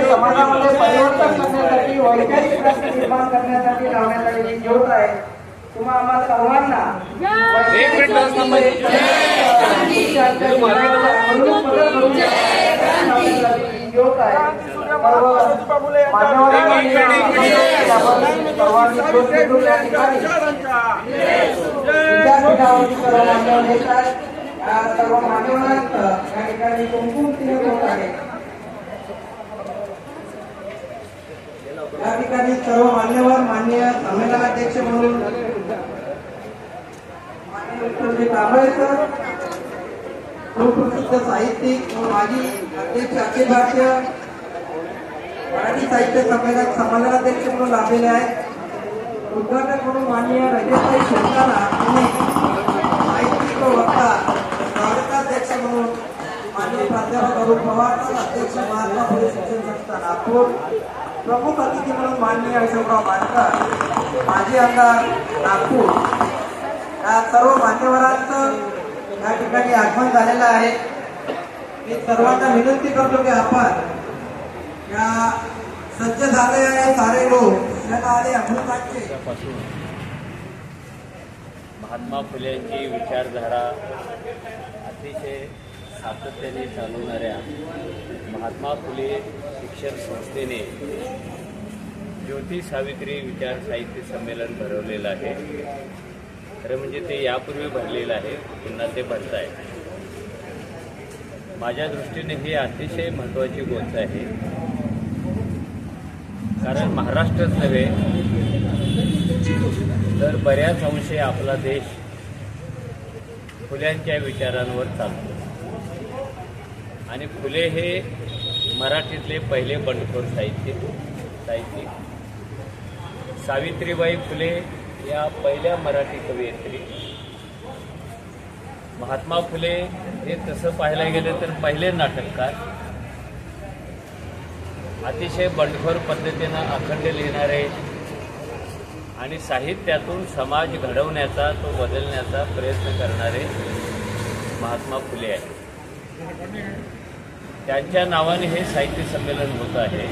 समाजामध्ये परिवर्तन करण्यासाठी वैचारिक प्रश्न निर्माण करण्यासाठी लावण्यात आलेली ज्योत आहे। तुम्हा आम्हा सर्वांना ज्योत आहे। सर्व मान्यवरांचं या ठिकाणी कुंकुम तिलक होत आहे। या ठिकाणी सर्व मान्यवर मान्य संमेलनाध्यक्ष म्हणून माननीय विठ्ठलजी कांबळे सर, सुप्रसिद्ध साहित्यिक व माजी अध्यक्ष अखिल भारतीय मराठी साहित्य संमेलनाध्यक्ष म्हणून लाभलेले आहेत। उद्घाटक म्हणून माननीय रजतभाई शेरकारा पुणे, साहित्यिक व वक्ता स्वागताध्यक्ष म्हणून माननीय प्राध्यापक अरुण पवार, अध्यक्ष महात्मा फुले शिक्षण संस्था नागपूर, प्रमुख अतिथी म्हणून माननीय अशोकराव मानकर, माजी आमदार नागपूर, या सर्व मान्यवरांचं या ठिकाणी आगमन झालेलं आहे। मी सर्वांना विनंती करतो की आपण या सज्ज झाले आहे सारे लोक याला आले अमृताचे। महात्मा फुलेंची विचारधारा अतिशय सातत्याने चालवणाऱ्या महात्मा फुले शिक्षण संस्थेने ज्योती सावित्री विचार साहित्य संमेलन भरवलेलं आहे। खरं म्हणजे ते यापूर्वी भरलेलं आहे, पुन्हा ते भरत आहे। माझ्या दृष्टीने ही अतिशय महत्त्वाची गोष्ट आहे, कारण महाराष्ट्रच नव्हे तर बऱ्याच अंशी आपला देश फुल्यांच्या विचारांवर चालतो आणि फुले हे मराठीतले पहिले बंडखोर साहित्यिक। सावित्रीबाई फुले या पहिल्या मराठी कवयित्री। महात्मा फुले हे तसं पाहायला गेलं तर पहिले नाटककार, अतिशय बंडखोर पद्धतीनं अखंड लिहिणारे आणि साहित्यातून समाज घडवण्याचा, तो बदलण्याचा प्रयत्न करणारे महात्मा फुले आहेत। त्यांच्या नावाने हे साहित्य संमेलन होत आहे।